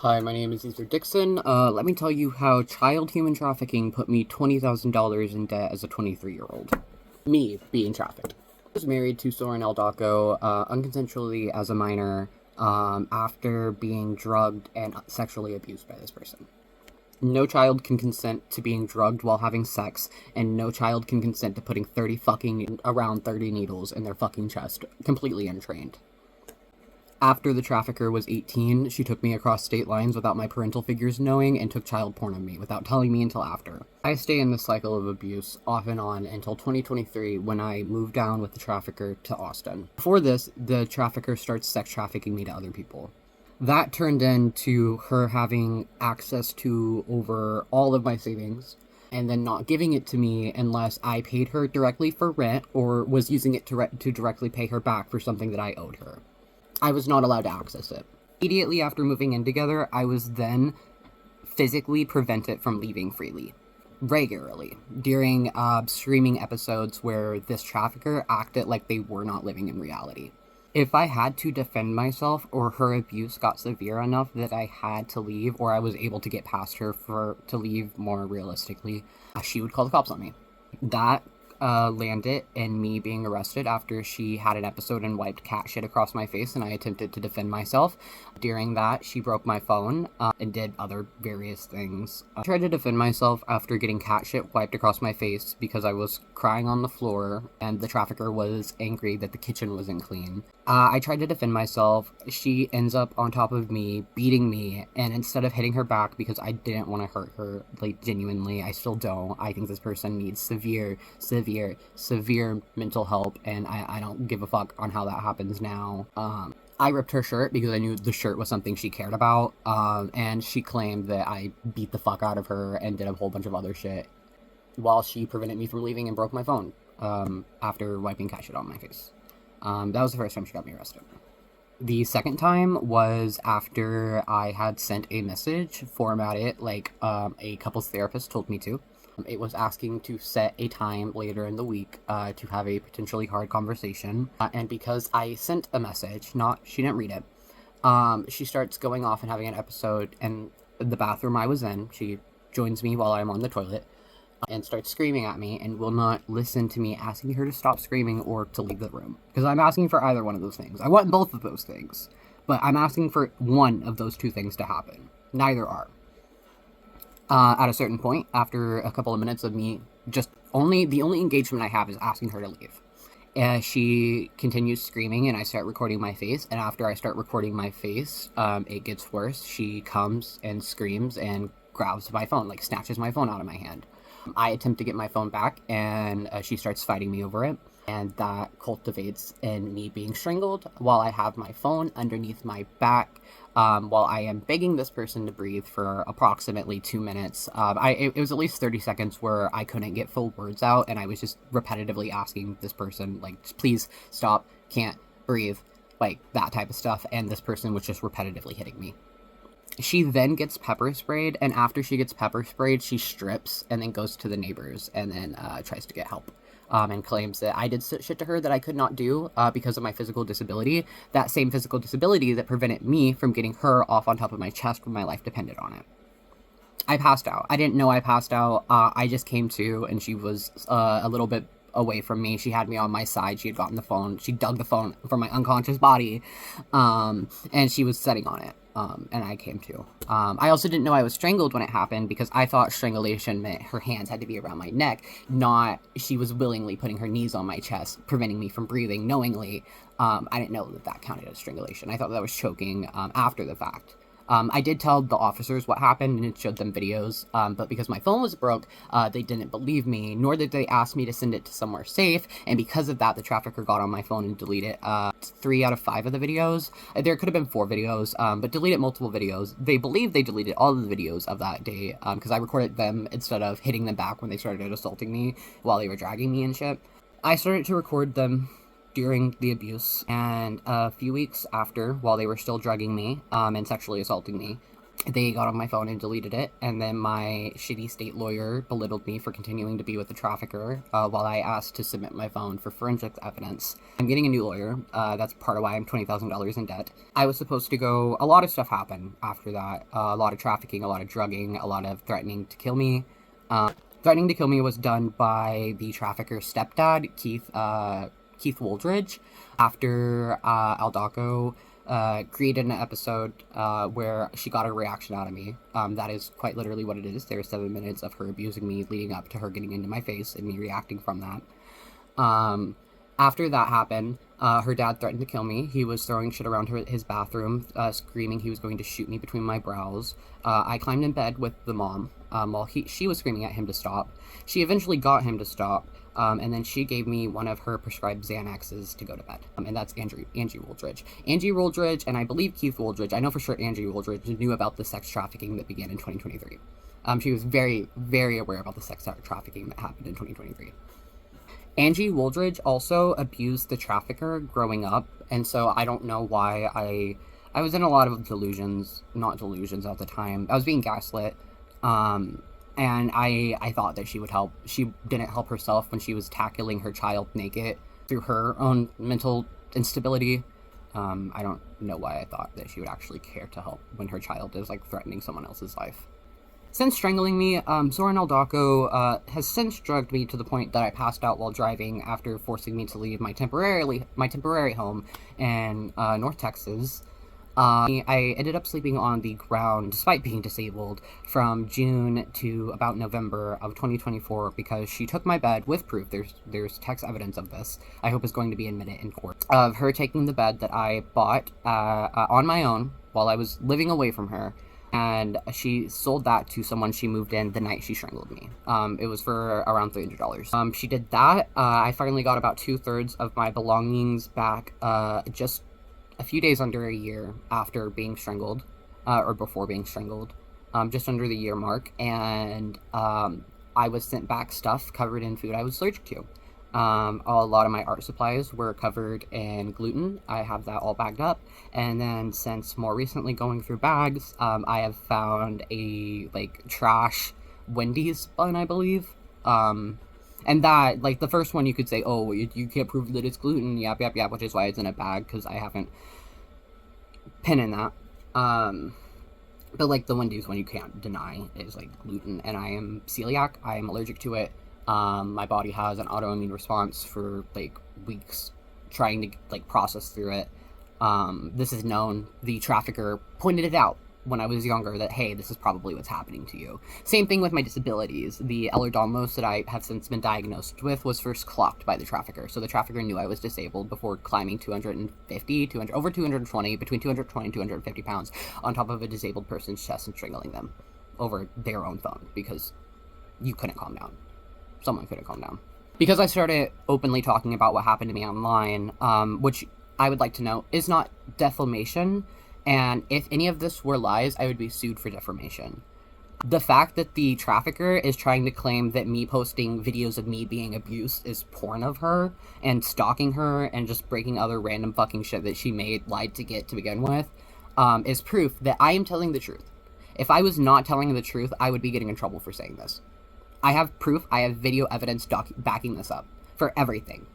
Hi, my name is Ether Dixon. Let me tell you how child human trafficking put me $20,000 in debt as a 23-year-old. Me being trafficked. I was married to Soren El Daco, unconsensually as a minor, after being drugged and sexually abused by this person. No child can consent to being drugged while having sex, and no child can consent to putting around 30 needles in their fucking chest, completely untrained. After the trafficker was 18, she took me across state lines without my parental figures knowing and took child porn of me without telling me until after. I stay in this cycle of abuse off and on until 2023 when I moved down with the trafficker to Austin. Before this, the trafficker starts sex trafficking me to other people. That turned into her having access to over all of my savings and then not giving it to me unless I paid her directly for rent or was using it to directly pay her back for something that I owed her. I was not allowed to access it. Immediately after moving in together, I was then physically prevented from leaving freely. Regularly. During streaming episodes where this trafficker acted like they were not living in reality. If I had to defend myself or her abuse got severe enough that I had to leave or I was able to get past her to leave more realistically, she would call the cops on me. That landed in me being arrested after she had an episode and wiped cat shit across my face and I attempted to defend myself. During that, she broke my phone and did other various things. I tried to defend myself after getting cat shit wiped across my face because I was crying on the floor and the trafficker was angry that the kitchen wasn't clean. I tried to defend myself. She ends up on top of me, beating me, and instead of hitting her back because I didn't want to hurt her, like genuinely, I still don't. I think this person needs severe mental help, and I don't give a fuck on how that happens now. I ripped her shirt because I knew the shirt was something she cared about, and she claimed that I beat the fuck out of her and did a whole bunch of other shit while she prevented me from leaving and broke my phone after wiping cat shit on my face. That was the first time she got me arrested. The second time was after I had sent a message formatted like a couples therapist told me to. It was asking to set a time later in the week to have a potentially hard conversation. And because I sent a message, she didn't read it, she starts going off and having an episode in the bathroom I was in. She joins me while I'm on the toilet and starts screaming at me and will not listen to me asking her to stop screaming or to leave the room. Because I'm asking for either one of those things. I want both of those things. But I'm asking for one of those two things to happen. Neither are. At a certain point, after a couple of minutes of me the only engagement I have is asking her to leave. She continues screaming and I start recording my face. And after I start recording my face, it gets worse. She comes and screams and grabs my phone, like snatches my phone out of my hand. I attempt to get my phone back and she starts fighting me over it. And that cultivates in me being strangled while I have my phone underneath my back while I am begging this person to breathe for approximately 2 minutes. It was at least 30 seconds where I couldn't get full words out and I was just repetitively asking this person, like, please stop, can't breathe, like that type of stuff. And this person was just repetitively hitting me. She then gets pepper sprayed, and after she gets pepper sprayed, she strips and then goes to the neighbors and then tries to get help. And claims that I did shit to her that I could not do because of my physical disability. That same physical disability that prevented me from getting her off on top of my chest when my life depended on it. I passed out. I didn't know I passed out. I just came to, and she was a little bit away from me. She had me on my side. She had gotten the phone. She dug the phone from my unconscious body, and she was sitting on it. And I came to. I also didn't know I was strangled when it happened because I thought strangulation meant her hands had to be around my neck, not she was willingly putting her knees on my chest, preventing me from breathing knowingly. I didn't know that counted as strangulation. I thought that was choking after the fact. I did tell the officers what happened and showed them videos, but because my phone was broke, they didn't believe me, nor did they ask me to send it to somewhere safe, and because of that, the trafficker got on my phone and deleted 3 out of 5 of the videos. There could have been 4 videos, but deleted multiple videos. They believe they deleted all of the videos of that day, because I recorded them instead of hitting them back when they started assaulting me while they were dragging me and shit. I started to record them during the abuse, and a few weeks after, while they were still drugging me and sexually assaulting me, They got on my phone and deleted it, and then my shitty state lawyer belittled me for continuing to be with the trafficker while I asked to submit my phone for forensics evidence. I'm getting a new lawyer. That's part of why I'm $20,000 in debt. I was supposed to go... A lot of stuff happened after that. A lot of trafficking, a lot of drugging, a lot of threatening to kill me. Threatening to kill me was done by the trafficker's stepdad, Keith Wooldridge, after Aldako created an episode where she got a reaction out of me. That is quite literally what it is. There are 7 minutes of her abusing me leading up to her getting into my face and me reacting from that. After that happened, her dad threatened to kill me. He was throwing shit around his bathroom, screaming he was going to shoot me between my brows. I climbed in bed with the mom while she was screaming at him to stop. She eventually got him to stop, and then she gave me one of her prescribed Xanaxes to go to bed. And that's Angie Wooldridge. Angie Wooldridge, and I believe Keith Wooldridge, I know for sure Angie Wooldridge knew about the sex trafficking that began in 2023. She was very, very aware about the sex trafficking that happened in 2023. Angie Wooldridge also abused the trafficker growing up, and so I don't know why I was in a lot of not delusions at the time. I was being gaslit, and I thought that she would help. She didn't help herself when she was tackling her child naked through her own mental instability. I don't know why I thought that she would actually care to help when her child is, like, threatening someone else's life. Since strangling me, Zoran Aldako has since drugged me to the point that I passed out while driving after forcing me to leave my temporary home in North Texas. I ended up sleeping on the ground despite being disabled from June to about November of 2024 because she took my bed with proof. There's text evidence of this. I hope is going to be admitted in court of her taking the bed that I bought on my own while I was living away from her. And she sold that to someone she moved in the night she strangled me. It was for around $300. She did that. I finally got about 2/3 of my belongings back just a few days under a year after being strangled, or before being strangled, just under the year mark. And I was sent back stuff covered in food I was allergic to. A lot of my art supplies were covered in gluten. I have that all bagged up. And then since more recently going through bags, I have found a, like, trash Wendy's bun, I believe. And that, like, the first one you could say, oh, you can't prove that it's gluten, yap, which is why it's in a bag, because I haven't pinned in that. But, like, the Wendy's one you can't deny is, like, gluten, and I am celiac. I am allergic to it. My body has an autoimmune response for, like, weeks trying to, like, process through it. This is known. The trafficker pointed it out when I was younger that, hey, this is probably what's happening to you. Same thing with my disabilities. The Ehlers-Danlos that I have since been diagnosed with was first clocked by the trafficker. So the trafficker knew I was disabled before climbing 250, over 220, between 220 and 250 pounds on top of a disabled person's chest and strangling them over their own phone because you couldn't calm down. Someone couldn't calm down. Because I started openly talking about what happened to me online, which I would like to note is not defamation, and if any of this were lies, I would be sued for defamation. The fact that the trafficker is trying to claim that me posting videos of me being abused is porn of her, and stalking her, and just breaking other random fucking shit that she lied to get to begin with, is proof that I am telling the truth. If I was not telling the truth, I would be getting in trouble for saying this. I have proof, I have video evidence backing this up, for everything.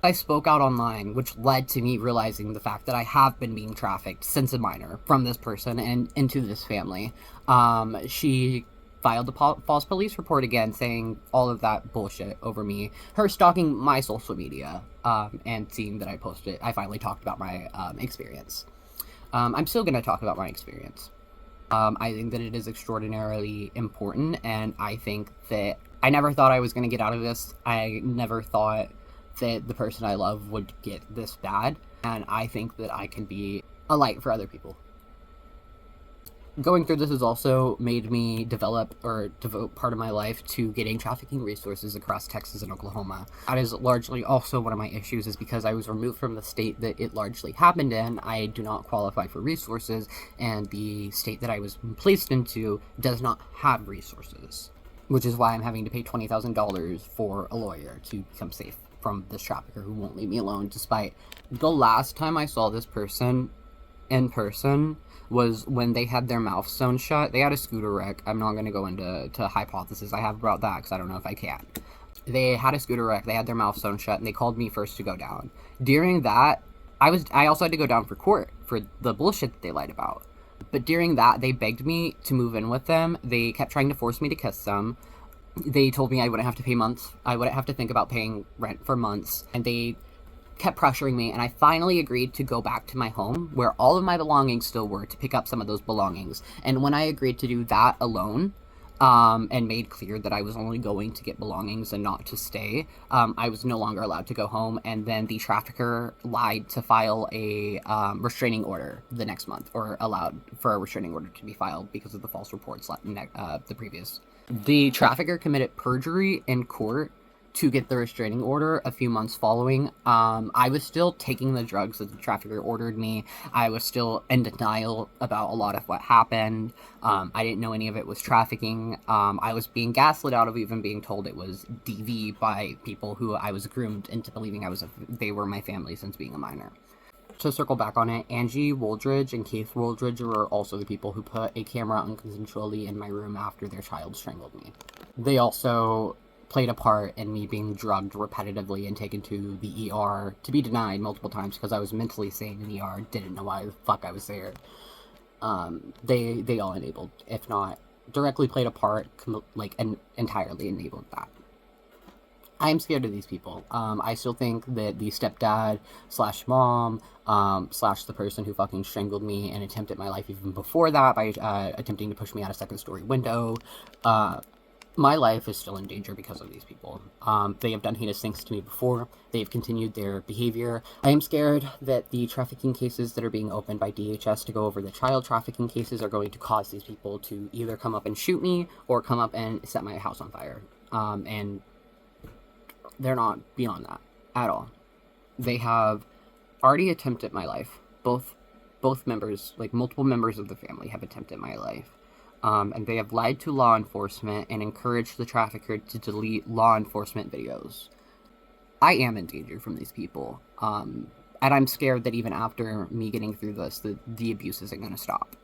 I spoke out online, which led to me realizing the fact that I have been being trafficked since a minor from this person and into this family. She filed a false police report again, saying all of that bullshit over me. Her stalking my social media, and seeing that I posted, I finally talked about my experience. I'm still going to talk about my experience. I think that it is extraordinarily important, and I think that I never thought I was going to get out of this. I never thought that the person I love would get this bad, and I think that I can be a light for other people. Going through this has also made me develop or devote part of my life to getting trafficking resources across Texas and Oklahoma. That is largely also one of my issues, is because I was removed from the state that it largely happened in. I do not qualify for resources, and the state that I was placed into does not have resources, which is why I'm having to pay $20,000 for a lawyer to become safe from this trafficker who won't leave me alone, despite the last time I saw this person in person was when they had their mouth sewn shut. They had a scooter wreck. I'm not going to go into hypothesis I have about that because I don't know if I can. They had a scooter wreck. They had their mouth sewn shut, and they called me first to go down. During that, I also had to go down for court for the bullshit that they lied about. But during that, they begged me to move in with them. They kept trying to force me to kiss them. They told me I wouldn't have to pay months. I wouldn't have to think about paying rent for months. And they kept pressuring me, and I finally agreed to go back to my home, where all of my belongings still were, to pick up some of those belongings. And when I agreed to do that alone, and made clear that I was only going to get belongings and not to stay, I was no longer allowed to go home, and then the trafficker lied to file a restraining order the next month, or allowed for a restraining order to be filed because of the false reports the previous. The trafficker committed perjury in court to get the restraining order a few months following. I was still taking the drugs that the trafficker ordered me. I was still in denial about a lot of what happened. I didn't know any of it was trafficking. I was being gaslit out of even being told it was DV by people who I was groomed into believing they were my family since being a minor. To circle back on it, Angie Woldridge and Keith Woldridge were also the people who put a camera unconsensually in my room after their child strangled me. They also played a part in me being drugged repetitively and taken to the ER to be denied multiple times because I was mentally sane in the ER, didn't know why the fuck I was there. They all enabled, if not directly played a part, and entirely enabled that. I am scared of these people. I still think that the stepdad / mom / the person who fucking strangled me and attempted my life even before that by attempting to push me out a second-story window, my life is still in danger because of these people. They have done heinous things to me before. They've continued their behavior. I am scared that the trafficking cases that are being opened by DHS to go over the child trafficking cases are going to cause these people to either come up and shoot me or come up and set my house on fire. And they're not beyond that at all. They have already attempted my life. Both members, multiple members of the family, have attempted my life. And they have lied to law enforcement and encouraged the trafficker to delete law enforcement videos. I am in danger from these people. And I'm scared that even after me getting through this, the abuse isn't going to stop.